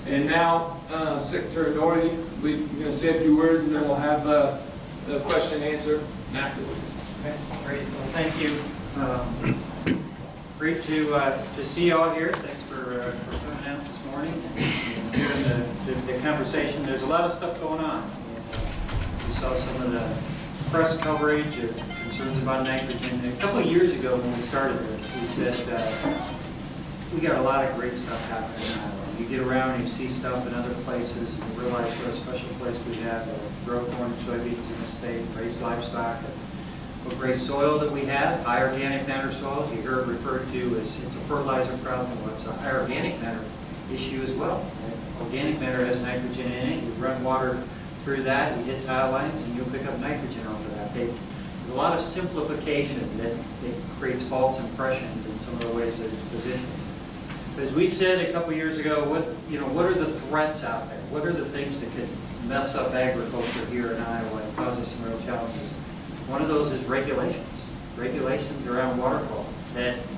And now, Secretary Northey, we're going to say a few words, and then we'll have the question and answer afterwards. Okay, great. Well, thank you. Great to see you all here. Thanks for coming out this morning and hearing the conversation. There's a lot of stuff going on. And, we saw some of the press coverage of concerns about nitrogen. A couple of years ago when we started this, we said we got a lot of great stuff happening in Iowa. You get around and you see stuff in other places and you realize what a special place we have to grow corn and soybeans in the state, raise livestock, and what great soil that we have, high organic matter soils. You heard referred to as it's a fertilizer problem, well, it's a high organic matter issue as well. Organic matter has nitrogen in it. You run water through that, you hit tile lines, and you'll pick up nitrogen off of that. There's a lot of simplification that creates false impressions in some of the ways that it's positioned. But as we said a couple years ago, what are the threats out there? What are the things that could mess up agriculture here in Iowa and cause us some real challenges? One of those is regulations. Regulations around water quality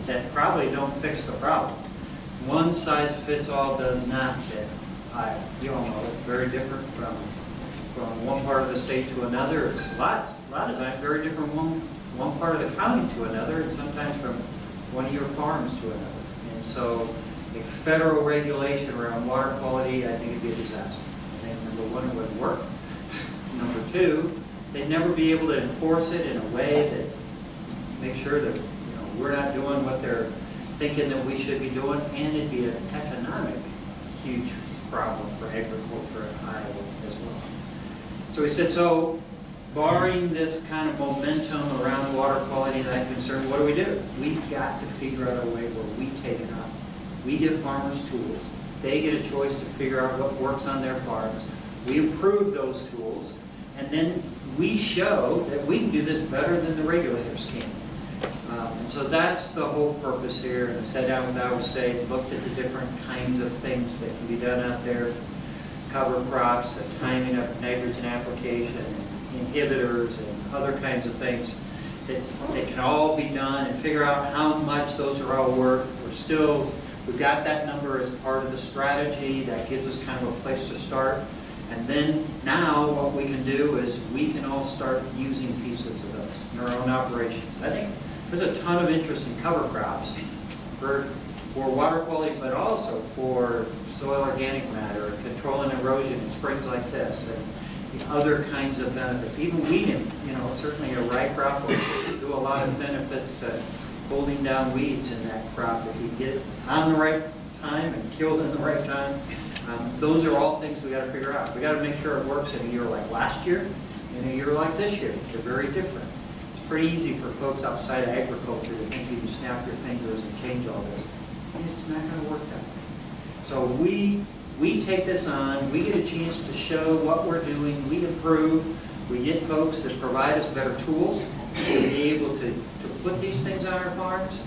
that probably don't fix the problem. One size fits all does not fit Iowa. You all know it's very different from one part of the state to another. It's a lot of times very different from one part of the county to another, and sometimes from one of your farms to another. And so a federal regulation around water quality, I think it'd be a disaster. I think number one, it wouldn't work. Number two, they'd never be able to enforce it in a way that make sure that we're not doing what they're thinking that we should be doing, and it'd be an economic huge problem for agriculture in Iowa as well. So we said, so barring this kind of momentum around water quality and that concern, what do? We've got to figure out a way where we take it up. We give farmers tools. They get a choice to figure out what works on their farms. We improve those tools, and then we show that we can do this better than the regulators can. And so that's the whole purpose here. And I sat down with Iowa State, looked at the different kinds of things that can be done out there, cover crops, the timing of nitrogen application, inhibitors, and other kinds of things that can all be done, and figure out how much those are all worth. We've got that number as part of the strategy. That gives us kind of a place to start. And then now what we can do is we can all start using pieces of those in our own operations. I think there's a ton of interest in cover crops for water quality, but also for soil organic matter, controlling erosion in springs like this, and the other kinds of benefits. Even weeding, certainly a rye crop will do a lot of benefits to holding down weeds in that crop if you get it on the right time and killed in the right time. Those are all things we got to figure out. We got to make sure it works in a year like last year and a year like this year. They're very different. It's pretty easy for folks outside of agriculture to think you can snap your fingers and change all this. And it's not going to work that way. So we take this on. We get a chance to show what we're doing. We improve. We get folks that provide us better tools to be able to put these things on our farms.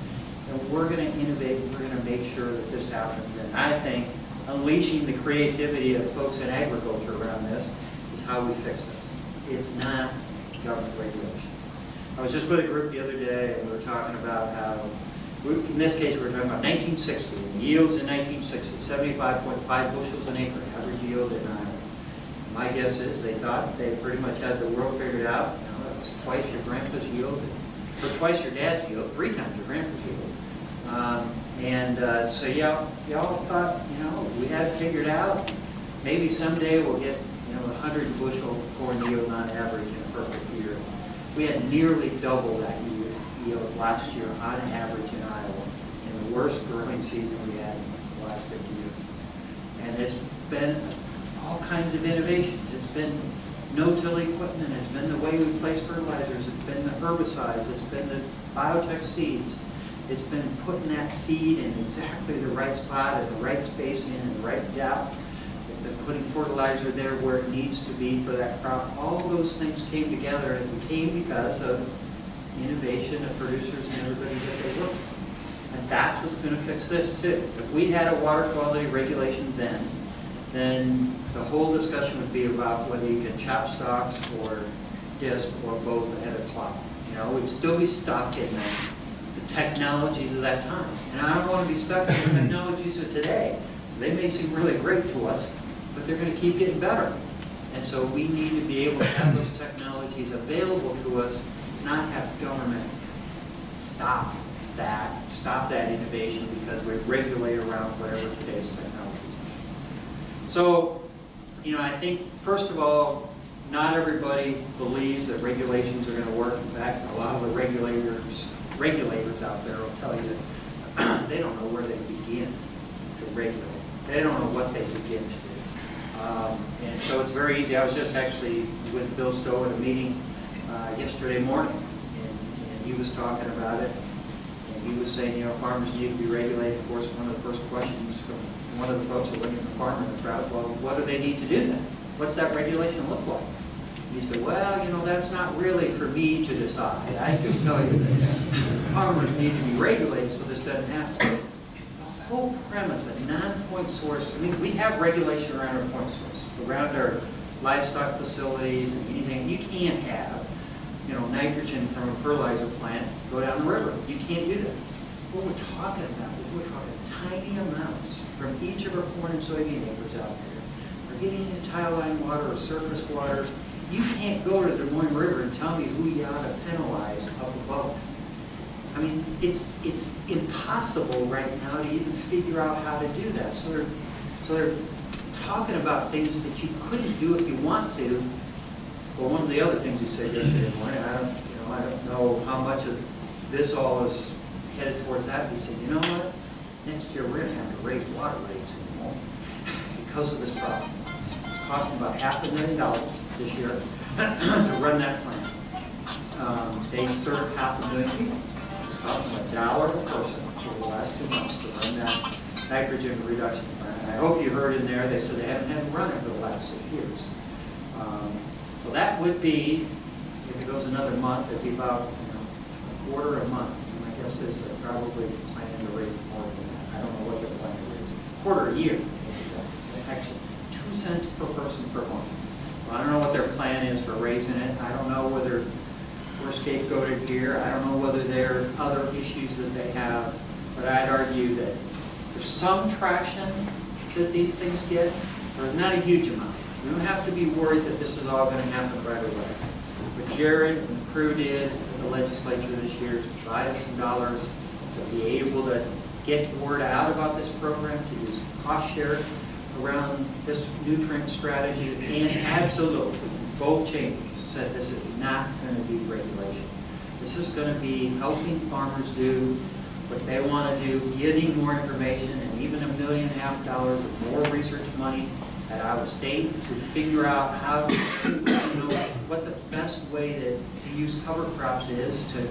And we're going to innovate. We're going to make sure that this happens. And I think unleashing the creativity of folks in agriculture around this is how we fix this. It's not government regulations. I was just with a group the other day, and we were talking about how, in this case, we were talking about 1960, and yields in 1960, 75.5 bushels an acre, average yield in Iowa. My guess is they thought they pretty much had the world figured out. That was twice your grandpa's yield, or twice your dad's yield, 3 times your grandpa's yield. So y'all thought, we had it figured out. Maybe someday we'll get, 100 bushel corn yield on average in a perfect year. We had nearly double that yield last year on average in Iowa in the worst growing season we had in the last 50 years. And it's been all kinds of innovations. It's been no-till equipment. It's been the way we place fertilizers. It's been the herbicides. It's been the biotech seeds. It's been putting that seed in exactly the right spot at the right spacing and the right depth. It's been putting fertilizer there where it needs to be for that crop. All those things came together, and it came because of innovation of producers and everybody that they work with. And that's what's going to fix this too. If we had a water quality regulation then the whole discussion would be about whether you can chop stalks or disc or both ahead of clock. We'd still be stuck in the technologies of that time. And I don't want to be stuck in the technologies of today. They may seem really great to us, but they're going to keep getting better. And so we need to be able to have those technologies available to us, not have government stop that innovation because we regulate around whatever today's technologies are. So, I think, first of all, not everybody believes that regulations are going to work. In fact, a lot of the regulators out there will tell you that they don't know where they begin to regulate. They don't know what they begin to do. And so it's very easy. I was just actually with Bill Stowe at a meeting yesterday morning, and he was talking about it. And he was saying, farmers need to be regulated. Of course, one of the first questions from one of the folks that went in the farm in the crowd, well, what do they need to do then? What's that regulation look like? He said, well, that's not really for me to decide. I can tell you that farmers need to be regulated so this doesn't happen. The whole premise of non-point source, we have regulation around our point source, around our livestock facilities and anything. You can't have, nitrogen from a fertilizer plant go down the river. You can't do that. What we're talking about is we're talking tiny amounts from each of our corn and soybean acres out there. We're getting into tile line water or surface water. You can't go to the Des Moines River and tell me who you ought to penalize up above. It's impossible right now to even figure out how to do that. So they're talking about things that you couldn't do if you want to. Well, one of the other things you said yesterday morning, I don't know how much of this all is headed towards that. But he said, you know what? Next year we're going to have to raise water rates anymore because of this problem. It's costing about $500,000 this year to run that plant. They serve 500,000 people. It's costing $1 a person for the last 2 months to run that nitrogen reduction plant. And I hope you heard in there, they said they haven't had to run it for the last 6 years. So that would be, if it goes another month, it'd be about a quarter a month. And my guess is they're probably planning to raise more than that. I don't know what they're planning to raise. Quarter a year. Actually, 2 cents per person per month. Well, I don't know what their plan is for raising it. I don't know whether we're scapegoated here. I don't know whether there are other issues that they have. But I'd argue that there's some traction that these things get, but not a huge amount. We don't have to be worried that this is all going to happen right away. What Jared and the crew did with the legislature this year is provide us some dollars to be able to get word out about this program, to use cost share around this nutrient strategy, and absolutely, both chambers said this is not going to be regulation. This is going to be helping farmers do what they want to do, getting more information, and even $1.5 million of more research money at Iowa State to figure out how to, what the best way to use cover crops is to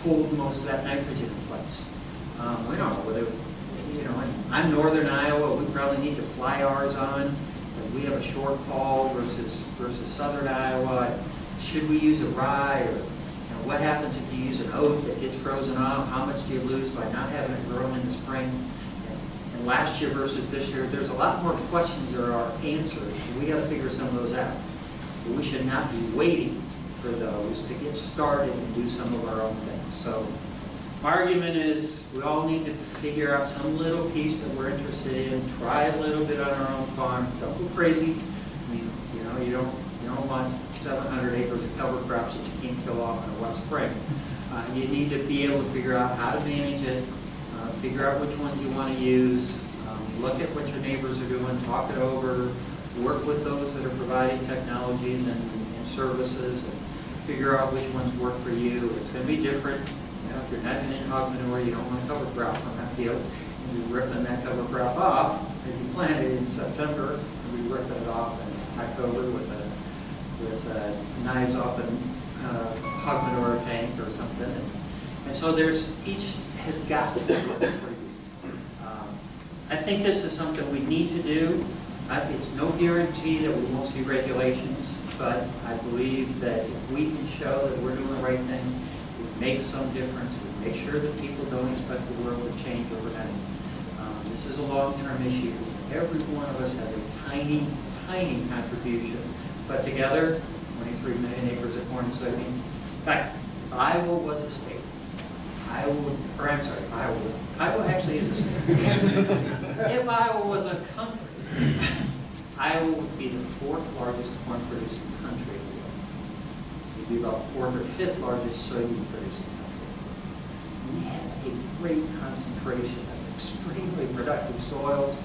hold most of that nitrogen in place. We don't know whether, I'm northern Iowa, we probably need to fly ours on, but we have a shortfall versus southern Iowa. Should we use a rye, or what happens if you use an oat that gets frozen off? How much do you lose by not having it grown in the spring? And last year versus this year, there's a lot more questions there are answers. We got to figure some of those out. But we should not be waiting for those to get started and do some of our own things. So my argument is we all need to figure out some little piece that we're interested in, try a little bit on our own farm. Don't go crazy. You don't want 700 acres of cover crops that you can't kill off in a wet spring. You need to be able to figure out how to manage it, figure out which ones you want to use, look at what your neighbors are doing, talk it over, work with those that are providing technologies and services, and figure out which ones work for you. It's going to be different. If you're not in hog manure, you don't want a cover crop on that field. You'll be ripping that cover crop off. If you plant it in September, you'll be ripping it off in October with knives off a hog manure tank or something. And so each has got to be working for you. I think this is something we need to do. It's no guarantee that we won't see regulations, but I believe that if we can show that we're doing the right thing, we make some difference, we make sure that people don't expect the world to change overnight. This is a long-term issue. Every one of us has a tiny, tiny contribution, but together, 23 million acres of corn and soybeans. In fact, Iowa was a state. Iowa actually is a state. If Iowa was a country, Iowa would be the 4th largest corn producing country in the world. We'd be about 4th or 5th largest soybean producing country. We have a great concentration of extremely productive soils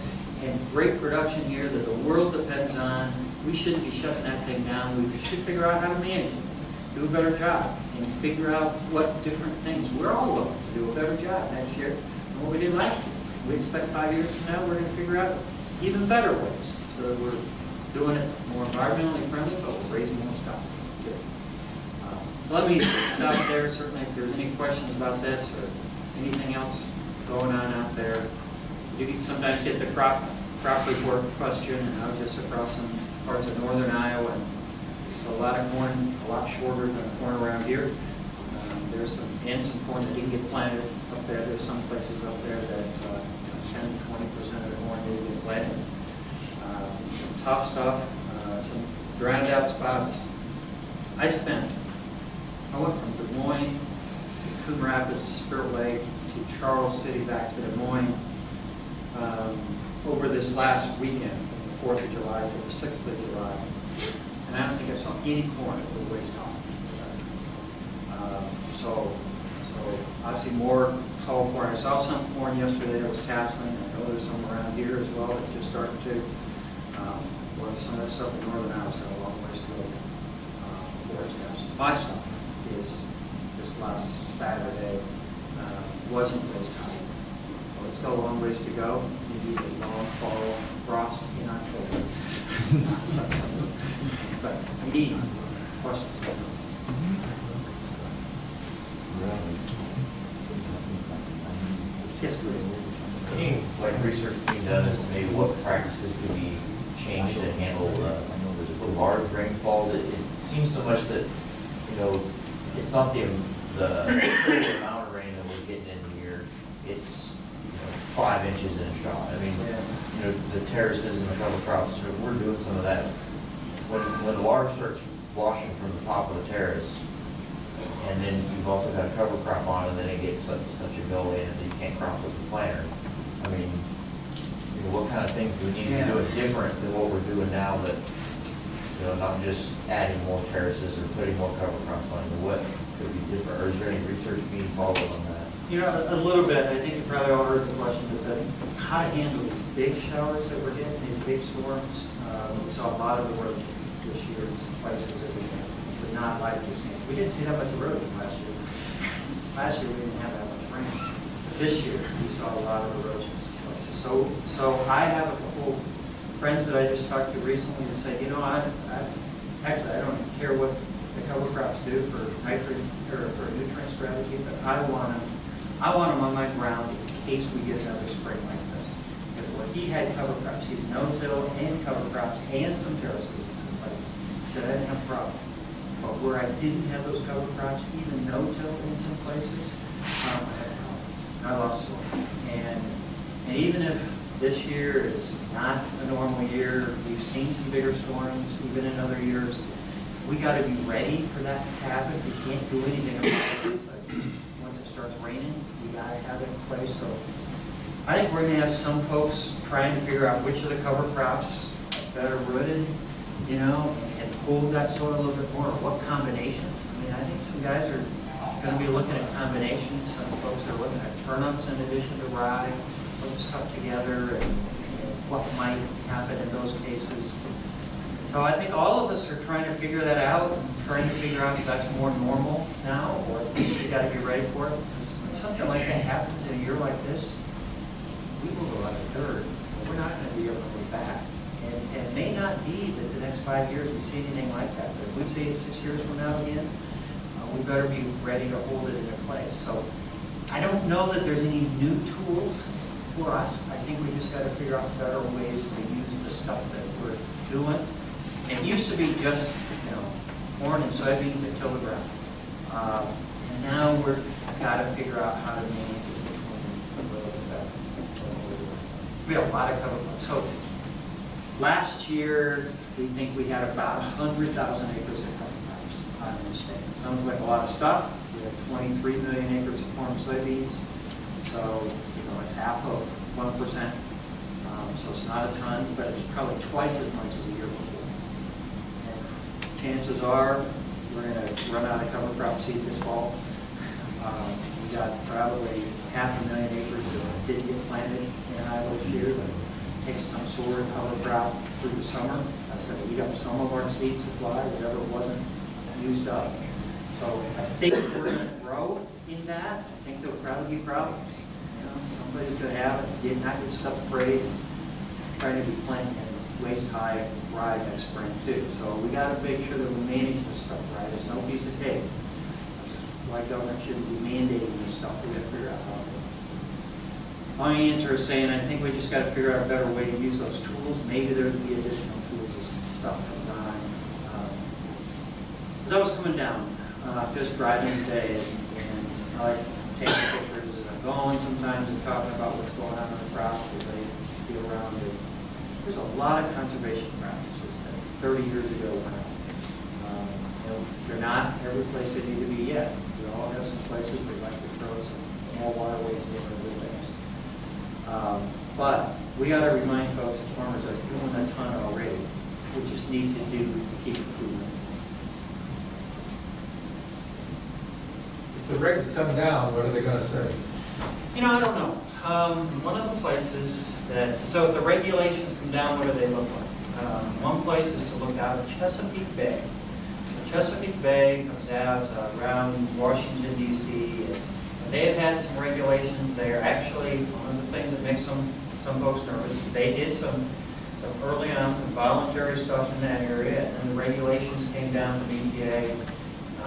and great production here that the world depends on. We shouldn't be shutting that thing down. We should figure out how to manage it, do a better job, and figure out what different things. We're all willing to do a better job next year than what we did last year. We expect 5 years from now, we're going to figure out even better ways. So that we're doing it more environmentally friendly, but we're raising more stuff. Good. So let me stop there. Certainly, if there's any questions about this or anything else going on out there, you can sometimes get the crop report question, and I was just across some parts of northern Iowa, and so a lot of corn, a lot shorter than corn around here. There's some corn that didn't get planted up there. There's some places up there that 10 to 20% of the corn didn't get planted. Some tough stuff, some drowned out spots. I went from Des Moines to Coon Rapids to Spirit Lake to Charles City back to Des Moines over this last weekend, from the 4th of July to the 6th of July. And I don't think I saw any corn that would waste off. So obviously more tall corn. I saw some corn yesterday that was tasseling. I know there's some around here as well that just started to. Some of that stuff in northern Iowa's got a long ways to go before it's tassel. My stuff is this last Saturday wasn't waist high. So it's got a long ways to go. We need a long fall frost in October. But indeed, questions. Yes, please. Any research being done as to maybe what practices could be changed to handle the large rainfalls? It seems so much that, it's not the total amount of rain that we're getting in here. It's 5 inches in a shot. I mean, the terraces and the cover crops, we're doing some of that. When the water starts washing from the top of the terrace, and then you've also got a cover crop on, and then it gets such a go in that you can't crop with the planter. I mean, what kind of things do we need to be doing different than what we're doing now that, not just adding more terraces or putting more cover crops on, what could be different? Or is there any research being followed on that? A little bit. I think you probably all heard the question, but how to handle these big showers that we're getting, these big storms. We saw a lot of erosion this year in some places that we would not like to see. We didn't see that much erosion last year. Last year we didn't have that much rain. This year we saw a lot of erosion in some places. So I have a couple friends that I just talked to recently that said, actually I don't care what the cover crops do for nitrogen or for nutrient strategy, but I want them on my ground in case we get another spring like this. Because where he had cover crops, he's no-till and cover crops and some terraces in some places. He said I didn't have a problem. But where I didn't have those cover crops, even no-till in some places, I had a problem. I lost soil. And even if this year is not a normal year, we've seen some bigger storms, even in other years, we got to be ready for that to happen. We can't do anything about it. Like, once it starts raining, we got to have it in place. So I think we're going to have some folks trying to figure out which of the cover crops are better rooted, and hold that soil a little bit more. What combinations? I mean, I think some guys are going to be looking at combinations. Some folks are looking at turnips in addition to rye, putting stuff together, and what might happen in those cases. So I think all of us are trying to figure that out, and trying to figure out if that's more normal now, or at least we got to be ready for it. Because when something like that happens in a year like this, we will go out of third. We're not going to be able to go back. And it may not be that the next 5 years we see anything like that, but if we see it 6 years from now again, we better be ready to hold it into place. So I don't know that there's any new tools for us. I think we just got to figure out better ways to use the stuff that we're doing. It used to be just, corn and soybeans that till the ground. And now we're got to figure out how to manage it between that. We have a lot of cover. So last year, we think we had about 100,000 acres of cover crops in the state. It sounds like a lot of stuff. We have 23 million acres of corn and soybeans. So, it's half of 1%. So it's not a ton, but it's probably twice as much as the year before. And chances are, we're gonna run out of cover crop seed this fall. We got probably 500,000 acres that didn't get planted in Iowa this year, but takes some sort of cover crop through the summer. That's gonna eat up some of our seed supply, whatever wasn't used up. So I think we're gonna grow in that. I think there'll probably be problems. You know, somebody's gonna have it, not get stuff sprayed, trying to be planting waist high rye next spring too. So we gotta make sure that we manage this stuff right. It's no piece of cake. Why government shouldn't be mandating this stuff? We gotta figure out how to do it. My answer is saying I think we just gotta figure out a better way to use those tools. Maybe there'll be additional tools as stuff comes on. As I was coming down, just driving today, and I like taking pictures as I'm going sometimes and talking about what's going on in the crop as they be around it. There's a lot of conservation practices that 30 years ago went out. You know, they're not every place they need to be yet. We all have some places we'd like to throw some more waterways in or good things. But we got to remind folks that farmers are doing a ton already. We just need to do to keep improving. If the regs come down, what are they going to say? You know, I don't know. One of the places that, so if the regulations come down, what do they look like? One place is to look out at Chesapeake Bay. So Chesapeake Bay comes out around Washington, D.C., and they have had some regulations there. Actually, one of the things that makes some folks nervous, they did some early on, some voluntary stuff in that area, and then the regulations came down from EPA.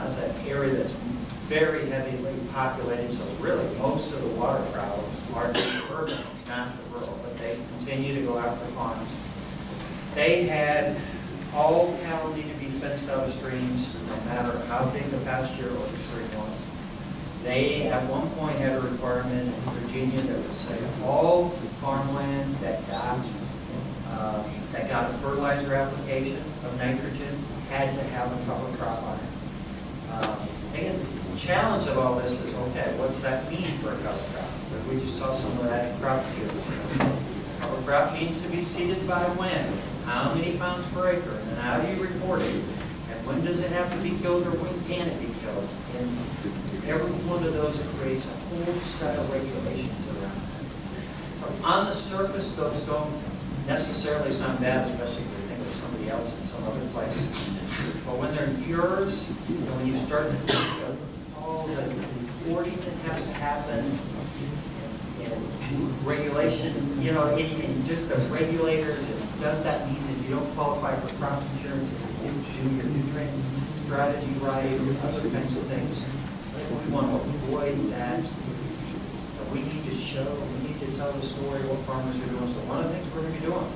It's an area that's very heavily populated, so really most of the water problems are urban, not the rural, but they continue to go after farms. They had all cattle need to be fenced out of streams, no matter how big the pasture or the stream was. They at one point had a requirement in Virginia that would say all farmland that got a fertilizer application of nitrogen had to have a cover crop on it. Again, the challenge of all this is, okay, what's that mean for a cover crop? We just saw some of that in crop field. Cover crop needs to be seeded by when? How many pounds per acre? And then how do you report it? And when does it have to be killed or when can it be killed? And every one of those creates a whole set of regulations around that. So on the surface, those don't necessarily sound bad, especially if you think of somebody else in some other place. But when they're yours, and when you start to think of all the reporting that has to happen, and regulation, you know, and just the regulators, and does that mean that you don't qualify for crop insurance if you didn't do your nutrient strategy right, or other kinds of things? We want to avoid that. So we need to show, we need to tell the story of what farmers are doing. So one of the things we're going to be doing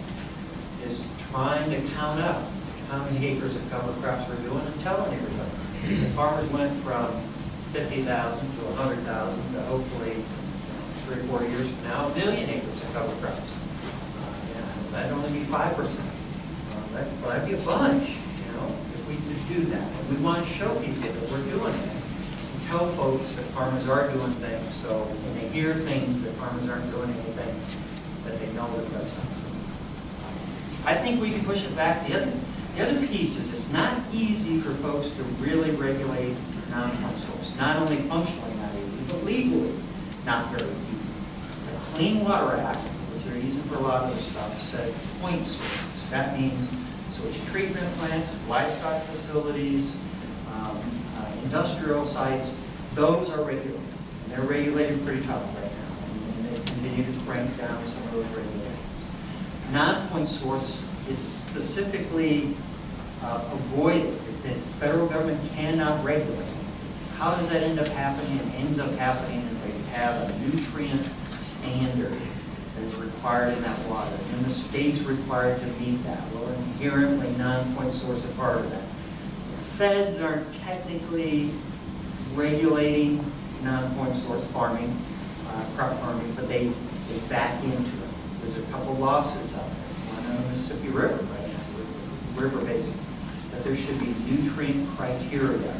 is trying to count up how many acres of cover crops we're doing and telling everybody. The farmers went from 50,000 to 100,000 to hopefully 3 or 4 years from now, 1 million acres of cover crops. That'd only be 5%. That'd be a bunch, you know, if we could do that. And we want to show people that we're doing it. And tell folks that farmers are doing things, so when they hear things that farmers aren't doing anything, that they know that that's not true. I think we can push it back. The other piece is it's not easy for folks to really regulate non-point source. Not only functionally not easy, but legally not very easy. The Clean Water Act, which they're using for a lot of this stuff, said point source. That means sewage treatment plants, livestock facilities, industrial sites, those are regulated. And they're regulated pretty tough right now. And they continue to crank down some of those regulations. Non-point source is specifically avoided. The federal government cannot regulate. How does that end up happening? It ends up happening that they have a nutrient standard that is required in that water. And the state's required to meet that. Well, inherently, non-point source is part of that. The feds aren't technically regulating non-point source farming, crop farming, but they back into it. There's a couple lawsuits out there, one on the Mississippi River right now, river basin, that there should be nutrient criteria.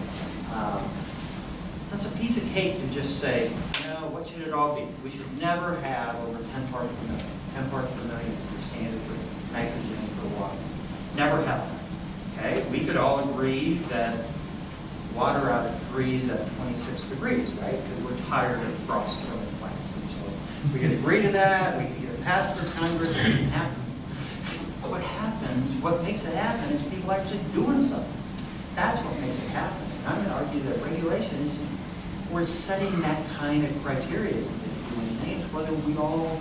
That's a piece of cake to just say, you know, what should it all be? We should never have over 10 parts per million. 10 parts per million is the standard for nitrogen for water. Never happened. Okay, we could all agree that water ought to freeze at 26 degrees, right? Because we're tired of frost killing plants. And so we could agree to that, we could get it passed through Congress, it didn't happen. But what happens, what makes it happen is people actually doing something. That's what makes it happen. And I'm going to argue that regulation is, we're setting that kind of criteria as doing things, whether we all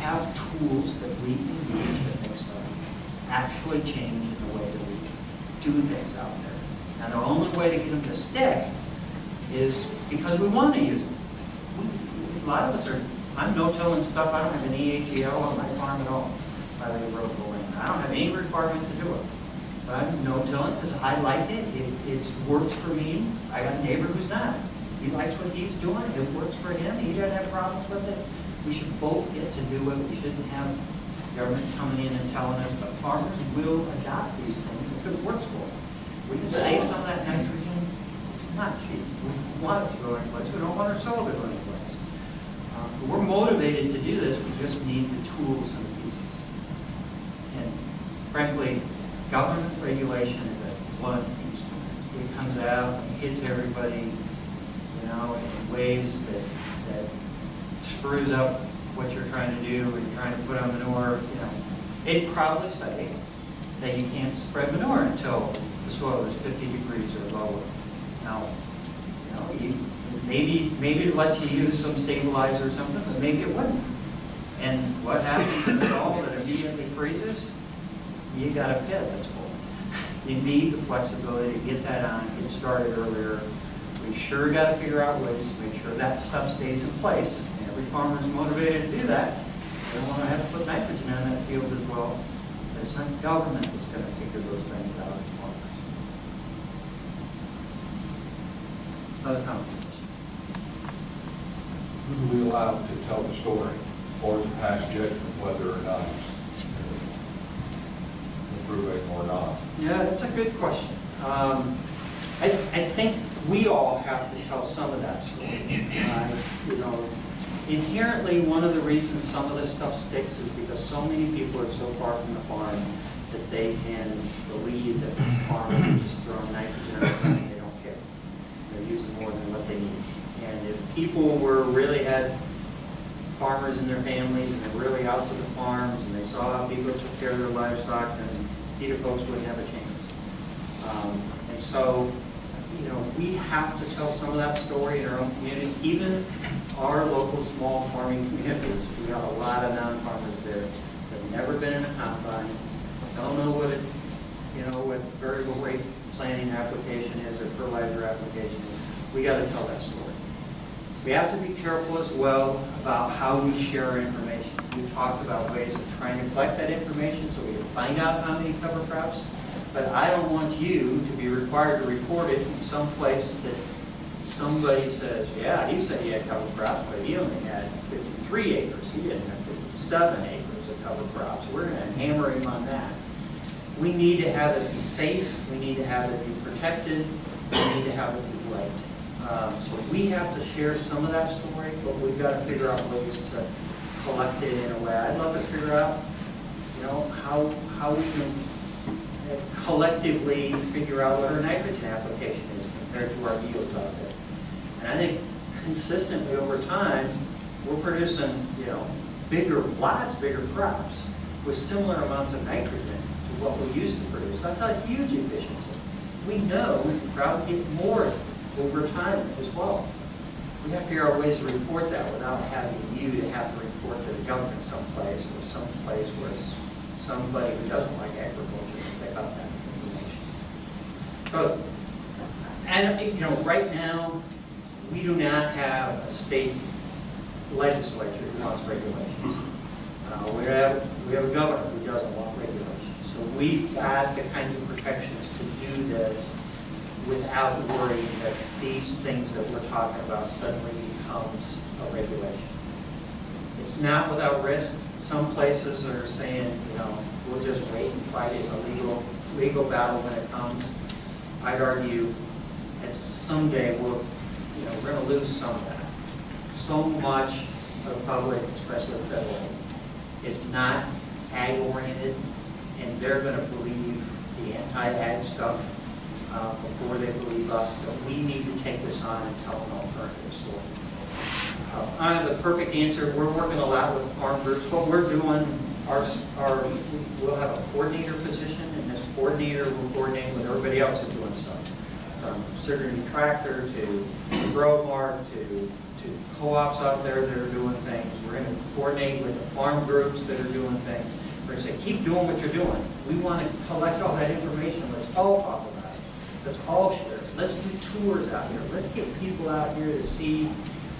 have tools that we can use that makes them actually change in the way that we do things out there. And the only way to get them to stick is because we want to use them. A lot of us are, I'm no-tilling stuff, I don't have an EHGL on my farm at all, by the road land. I don't have any requirement to do it. But I'm no-tilling because I like it, it works for me. I got a neighbor who's not. He likes what he's doing, it works for him, he doesn't have problems with it. We should both get to do it. We shouldn't have government coming in and telling us, but farmers will adopt these things if it works for them. We can save some of that nitrogen. It's not cheap. We want it to go anyplace. We don't want our soil to go anyplace. But we're motivated to do this. We just need the tools and the pieces. And frankly, government regulation is a blunt instrument. It comes out and hits everybody, you know, in ways that screws up what you're trying to do. When you're trying to put on manure, you know, it'd probably say that you can't spread manure until the soil is 50 degrees or lower. Now, you know, maybe it let you use some stabilizer or something, but maybe it wouldn't. And what happens in the fall that immediately freezes? You got a pit that's full. You need the flexibility to get that on, get started earlier. We sure got to figure out ways to make sure that stuff stays in place. And every farmer's motivated to do that. They don't want to have to put nitrogen on that field as well. But it's not government that's going to figure those things out as farmers. Other comments? Who do we allow to tell the story or to pass judgment whether or not it's improving or not? Yeah, that's a good question. I think we all have to tell some of that story. You know, inherently, one of the reasons some of this stuff sticks is because so many people are so far from the farm that they can believe that the farmer is just throwing nitrogen on everything. They don't care. They're using more than what they need. And if people really had farmers in their families and they're really out to the farms and they saw how people took care of their livestock, then feeder folks wouldn't have a chance. And so, you know, we have to tell some of that story in our own communities, even our local small farming communities. We have a lot of non-farmers there that have never been in a combine, don't know what it, you know, what variable rate planting application is or fertilizer application is. We got to tell that story. We have to be careful as well about how we share our information. We talked about ways of trying to collect that information so we can find out how many cover crops. But I don't want you to be required to report it from some place that somebody says, yeah, he said he had cover crops, but he only had 53 acres. He didn't have 57 acres of cover crops. We're going to hammer him on that. We need to have it be safe. We need to have it be protected. We need to have it be right. So we have to share some of that story, but we've got to figure out ways to collect it in a way. I'd love to figure out, you know, how we can collectively figure out what our nitrogen application is compared to our yields out there. And I think consistently over time, we're producing, you know, lots bigger crops with similar amounts of nitrogen to what we used to produce. That's a huge efficiency. We know we can probably get more over time as well. We have to figure out ways to report that without having you to have to report to the government someplace or someplace where somebody who doesn't like agriculture can pick up that information. So, and you know, right now, we do not have a state legislature who wants regulations. We have a governor who doesn't want regulations. So we've got the kinds of protections to do this without worrying that these things that we're talking about suddenly becomes a regulation. It's not without risk. Some places are saying, you know, we'll just wait and fight it in a legal battle when it comes. I'd argue that someday we're going to lose some of that. So much of the public, especially federal, is not ag-oriented, and they're going to believe the anti-ag stuff before they believe us. So we need to take this on and tell an alternative story. I don't have the perfect answer. We're working a lot with farm groups. What we're doing, we'll have a coordinator position, and this coordinator will coordinate with everybody else who's doing stuff. From Synergy Tractor to Growmark to co-ops out there that are doing things. We're going to coordinate with the farm groups that are doing things. We're going to say, keep doing what you're doing. We want to collect all that information. Let's all talk about it. Let's all share it. Let's do tours out here. Let's get people out here to see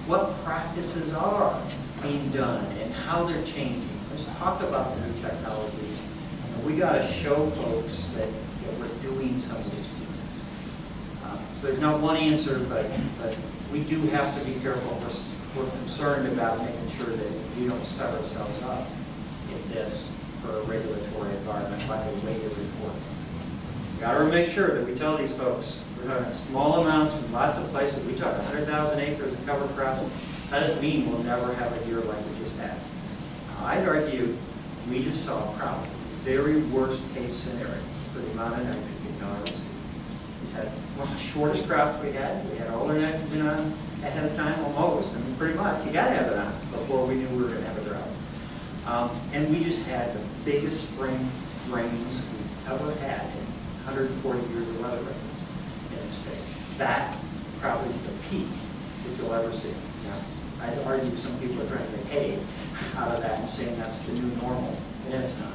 what practices are being done and how they're changing. Let's talk about the new technologies. And we got to show folks that we're doing some of these pieces. So there's not one answer, but we do have to be careful. We're concerned about making sure that we don't set ourselves up in this for a regulatory environment by the way to report. We got to make sure that we tell these folks we're talking small amounts in lots of places. We talk 100,000 acres of cover crops. That doesn't mean we'll never have a year like we just had. I'd argue we just saw probably the very worst case scenario for the amount of nitrogen in our season. We had one of the shortest crops we had. We had all our nitrogen on ahead of time almost. I mean, pretty much. You got to have it on before we knew we were going to have a drought. And we just had the biggest spring rains we've ever had in 140 years of weather rains in the state. That probably is the peak that you'll ever see. Now, I'd argue some people are trying to make hay out of that and saying that's the new normal, and it's not.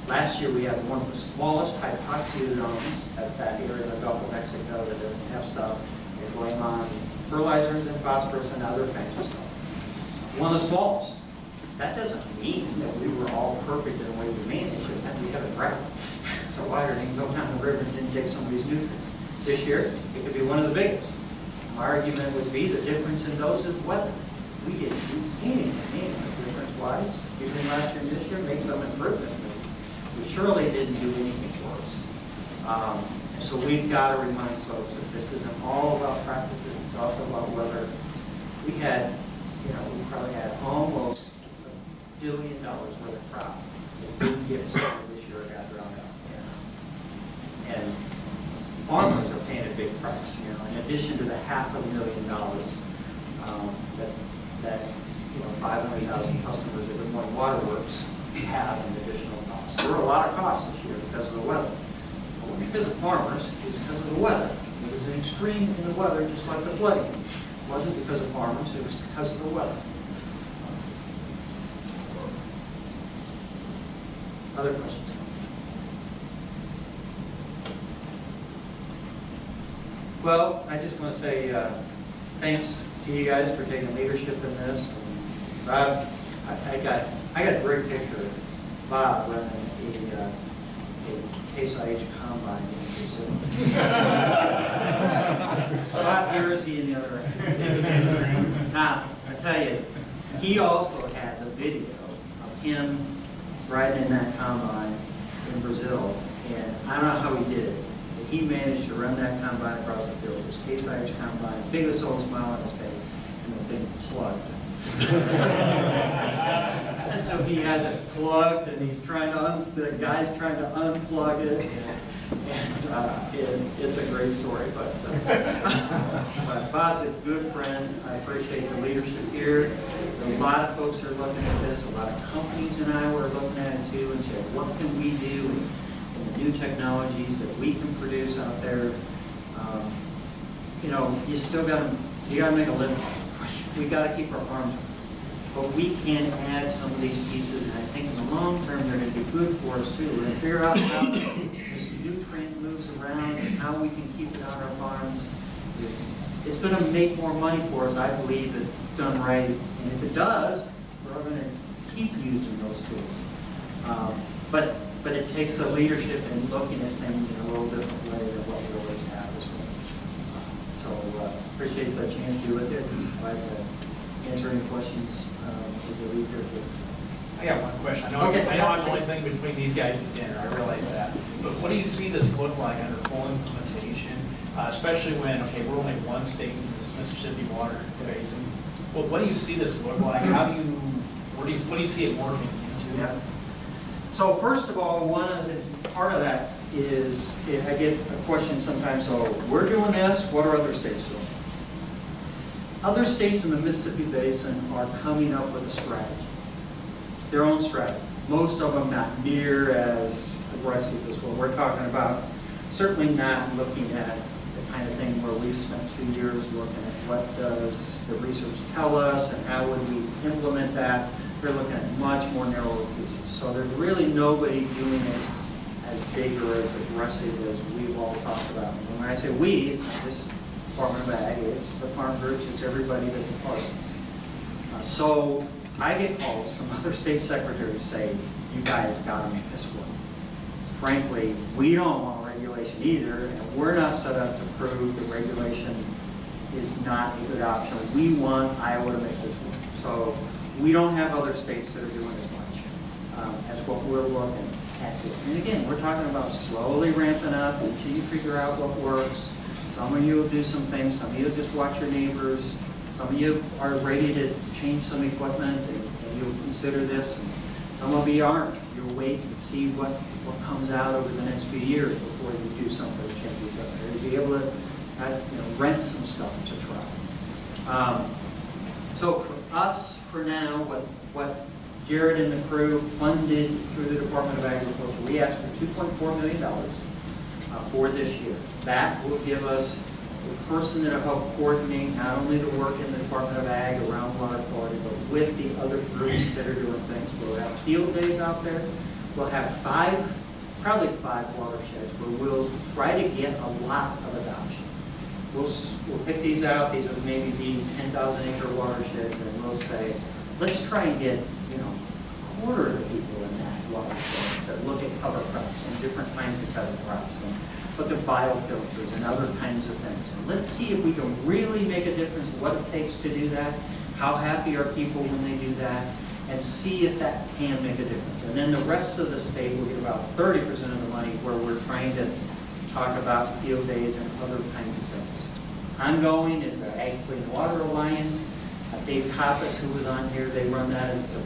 Last year we had one of the smallest hypoxia zones. That's that area of the Gulf of Mexico that doesn't have stuff. They blame on fertilizers and phosphorus and other kinds of stuff. One of the smallest. That doesn't mean that we were all perfect in the way we managed it, and we have a drought. So water can go down the river and inject some of these nutrients. This year, it could be one of the biggest. My argument would be the difference in those is weather. We didn't do anything difference-wise between last year and this year, make some improvement. We surely didn't do anything worse. And so we've got to remind folks that this isn't all about practices, it's also about weather. We had, we probably had almost $1 billion worth of crop that didn't get started this year or got drowned out. And farmers are paying a big price, in addition to the $500,000 that 500,000 customers that Des Moines Waterworks have in additional costs. There were a lot of costs this year because of the weather. It wasn't because of farmers, it was because of the weather. It was an extreme in the weather, just like the flooding. It wasn't because of farmers, it was because of the weather. Other questions? Well, I just want to say thanks to you guys for taking leadership in this. Bob, I got a great picture of Bob running a Case IH combine in Brazil. Bob, here is he in the other end. Now, I tell you, he also has a video of him riding in that combine in Brazil, and I don't know how he did it. He managed to run that combine across the field, this Case IH combine, biggest old smile on his face, and the thing plugged. And so he has it plugged, and he's trying to, the guy's trying to unplug it, and it's a great story. But Bob's a good friend. I appreciate the leadership here. A lot of folks are looking at this. A lot of companies in Iowa are looking at it too, and say, what can we do? New technologies that we can produce out there. You still got to make a living. We got to keep our farms, but we can add some of these pieces, and I think in the long term they're going to be good for us too. We're going to figure out how this nutrient moves around and how we can keep it on our farms. It's going to make more money for us, I believe, if done right. And if it does, we're going to keep using those tools. But it takes a leadership in looking at things in a little different way than what we always have this way. So appreciate the chance to do it. I'd like to answer any questions with the leader. I got one question. I know I'm the only thing between these guys and dinner. I realize that. But what do you see this look like under full implementation, especially when, we're only one state in this Mississippi water basin. Well, what do you see this look like? What do you see it working into? Yeah. So first of all, part of that is, I get a question sometimes, so we're doing this, what are other states doing? Other states in the Mississippi Basin are coming up with a strategy, their own strategy. Most of them not near as aggressive as what we're talking about. Certainly not looking at the kind of thing where we've spent 2 years looking at what does the research tell us and how would we implement that. They're looking at much more narrow pieces. So there's really nobody doing it as big or as aggressive as we've all talked about. And when I say we, it's not just Department of Ag, it's the farm groups, it's everybody that's a part of this. So I get calls from other state secretaries say, you guys got to make this work. Frankly, we don't want regulation either, and we're not set up to prove that regulation is not a good option. We want Iowa to make this work. So we don't have other states that are doing as much as what we're looking at. And again, we're talking about slowly ramping up until you figure out what works. Some of you will do some things, some of you will just watch your neighbors, some of you are ready to change some equipment and you'll consider this. And some of you aren't. You'll wait and see what comes out over the next few years before you do something to change equipment. Or to be able to rent some stuff to try. So for us, for now, what Jared and the crew funded through the Department of Agriculture, we asked for $2.4 million for this year. That will give us the person that will help coordinate not only the work in the Department of Ag around water quality, but with the other groups that are doing things. We'll have field days out there. We'll have probably five watersheds where we'll try to get a lot of adoption. We'll pick these out. These will maybe be 10,000 acre watersheds, and we'll say, let's try and get a quarter of the people in that watershed that look at cover crops and different kinds of cover crops. And look at biofilters and other kinds of things. And let's see if we can really make a difference, what it takes to do that, how happy are people when they do that, and see if that can make a difference. And then the rest of the state will get about 30% of the money where we're trying to talk about field days and other kinds of things. Ongoing is the Ag Clean Water Alliance. Dave Koppas, who was on here, they run that. It's a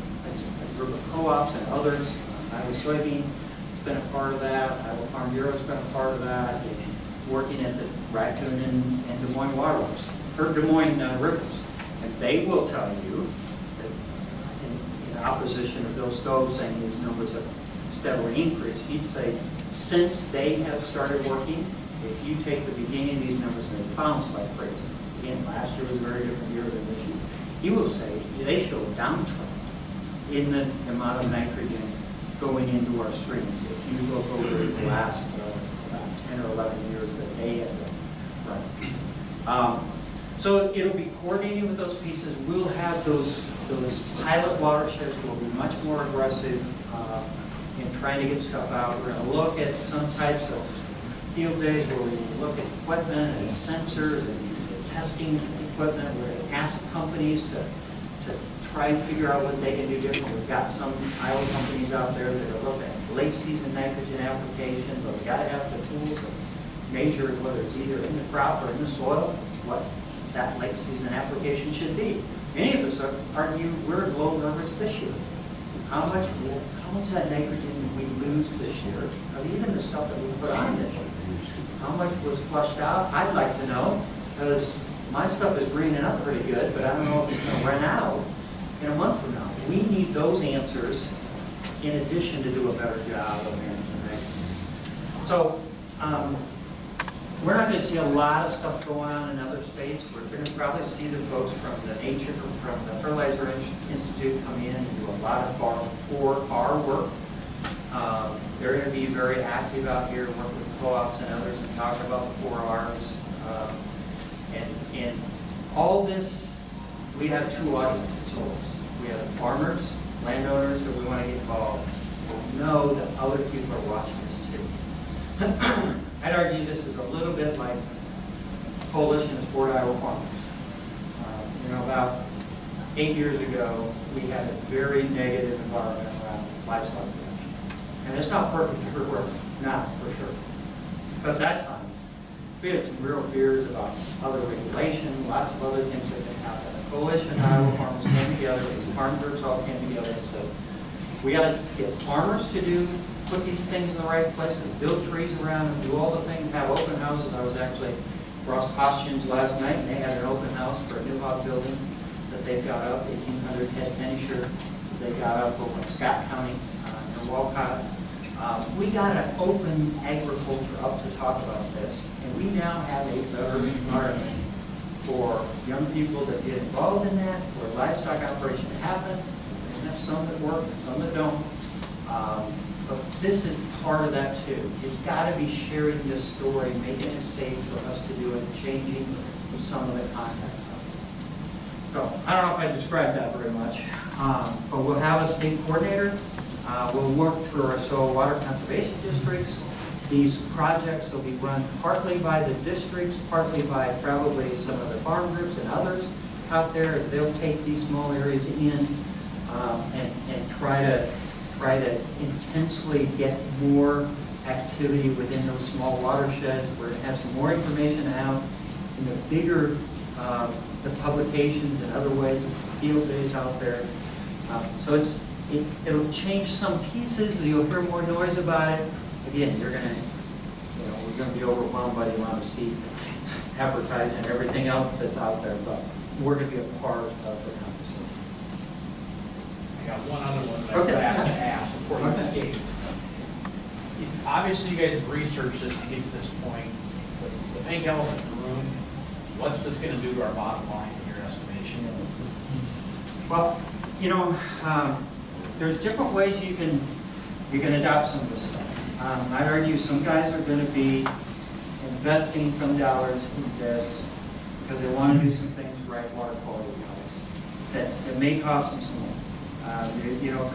group of co-ops and others. Iowa Soybean has been a part of that. Iowa Farm Bureau has been a part of that. Working at the Raccoon and Des Moines Waterworks, or Des Moines Rivers. And they will tell you that in opposition to Bill Stowe saying these numbers have steadily increased, he'd say since they have started working, if you take the beginning of these numbers and they bounce like crazy. Again, last year was a very different year than this year. He will say they show a downtrend in the amount of nitrogen going into our streams. If you look over the last about 10 or 11 years that they have been running. So it'll be coordinating with those pieces. We'll have those pilot watersheds will be much more aggressive in trying to get stuff out. We're going to look at some types of field days where we look at equipment and sensors and testing equipment. We're going to ask companies to try and figure out what they can do different. We've got some Iowa companies out there that are looking at late season nitrogen application, but we've got to have the tools to measure whether it's either in the crop or in the soil, what that late season application should be. Many of us we're a little nervous this year. How much of that nitrogen did we lose this year? Or even the stuff that we put on this year? How much was flushed out? I'd like to know, because my stuff is greening up pretty good, but I don't know if it's going to run out in a month from now. We need those answers in addition to do a better job of managing nitrogen. So we're not going to see a lot of stuff going on in other states. We're going to probably see the folks from the Fertilizer Institute come in and do a lot of for-our work. They're going to be very active out here, work with co-ops and others and talk about the 4 Rs. And all this, we have two audiences. We have farmers, landowners that we want to get involved. But we know that other people are watching this too. I'd argue this is a little bit like Coalition to Support Iowa Farmers. About 8 years ago, we had a very negative environment around livestock production. And it's not perfect everywhere now, for sure. But at that time, we had some real fears about other regulation, lots of other things that could happen. The Coalition and Iowa Farmers came together, the farm groups all came together and said, We got to get farmers to put these things in the right places, build trees around them, do all the things, have open houses. I was actually Ross Costumes last night, and they had an open house for a new hog building that they've got up, 1,800 head finisher. They got up over in Scott County, in Walcott. We got to open agriculture up to talk about this, and we now have a better environment for young people that get involved in that, for livestock operation to happen. We have some that work and some that don't. But this is part of that too. It's got to be sharing this story, making it safe for us to do it, changing some of the context of it. So I don't know if I described that very much, but we'll have a state coordinator. We'll work through our soil water conservation districts. These projects will be run partly by the districts, partly by probably some of the farm groups and others out there, as they'll take these small areas in and try to intensely get more activity within those small watersheds. We're going to have some more information out in the bigger the publications and other ways, and some field days out there. So it'll change some pieces. You'll hear more noise about it. Again, we're going to be overwhelmed by the amount of seed advertising and everything else that's out there, but we're going to be a part of the conversation. I got one other one that I have to ask before you escape. Obviously, you guys have researched this to get to this point, but the pink elephant in the room, what's this going to do to our bottom line in your estimation? Well, there's different ways you can adopt some of this stuff. I'd argue some guys are going to be investing some dollars in this because they want to do some things right water quality wise that may cost them some money.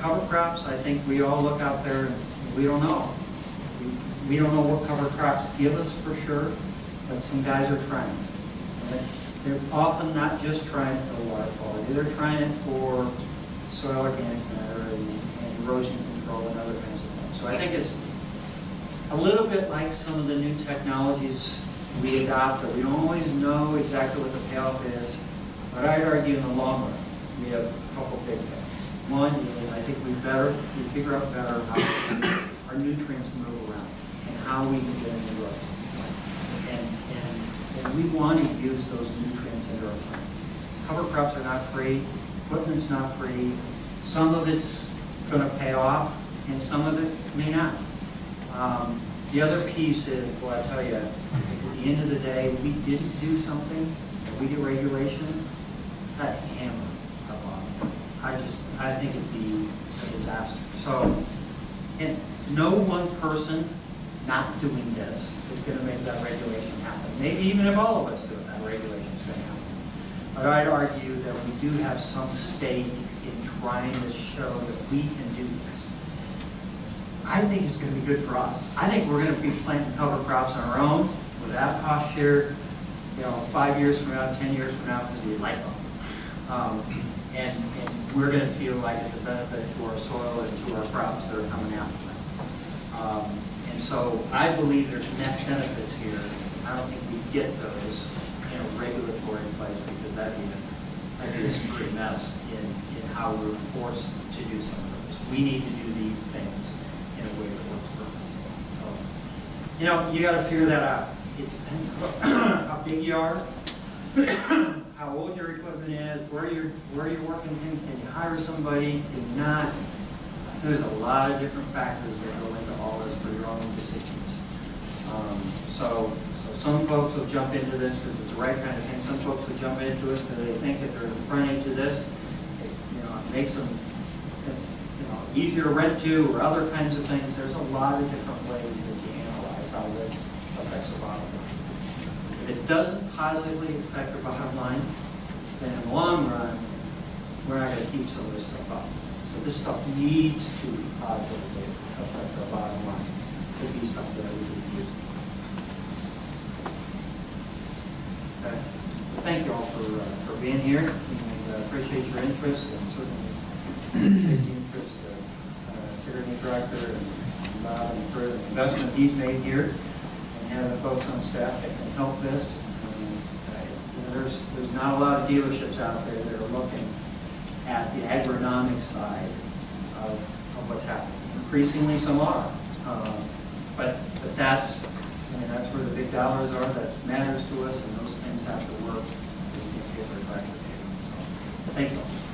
Cover crops, I think we all look out there and we don't know. We don't know what cover crops give us for sure, but some guys are trying. They're often not just trying it for water quality. They're trying it for soil organic matter and erosion control and other kinds of things. So I think it's a little bit like some of the new technologies we adopt that we don't always know exactly what the payoff is, but I'd argue in the long run, we have a couple big things. One is I think we figure out better how our nutrients move around and how we can get them to grow. And we want to use those nutrients into our plants. Cover crops are not free, equipment's not free. Some of it's going to pay off, and some of it may not. The other piece is, well, I tell you, at the end of the day, we didn't do something, and we get regulation, that hammer up on it. I think it'd be a disaster. So, and no one person not doing this is going to make that regulation happen. Maybe even if all of us do it, that regulation is going to happen. But I'd argue that we do have some stake in trying to show that we can do this. I think it's going to be good for us. I think we're going to be planting cover crops on our own without cost share, 5 years from now, 10 years from now, because we like them. And we're going to feel like it's a benefit to our soil and to our crops that are coming after them. And so I believe there's net benefits here. I don't think we get those in a regulatory place because that'd be a screwy mess in how we're forced to do some of those. We need to do these things in a way that works for us. So, you got to figure that out. It depends on how big you are, how old your equipment is, where you're working things. Can you hire somebody? Can you not? There's a lot of different factors that go into all this for your own decisions. So some folks will jump into this because it's the right kind of thing. Some folks will jump into it because they think if they're in the front edge of this, it makes them easier to rent to or other kinds of things. There's a lot of different ways that you analyze how this affects the bottom line. If it doesn't positively affect the bottom line, then in the long run, we're not going to keep some of this stuff up. So this stuff needs to positively affect our bottom line to be something that we can use. Okay. Thank you all for being here, and appreciate your interest, and certainly appreciate the interest of Secretary Director and Bob and for the investment he's made here, and having the folks on staff that can help this. There's not a lot of dealerships out there that are looking at the agronomic side of of what's happening. Increasingly, some are. But that's, I mean, that's where the big dollars are, that matters to us, and those things have to work. We can't get right back to the table. So, thank you.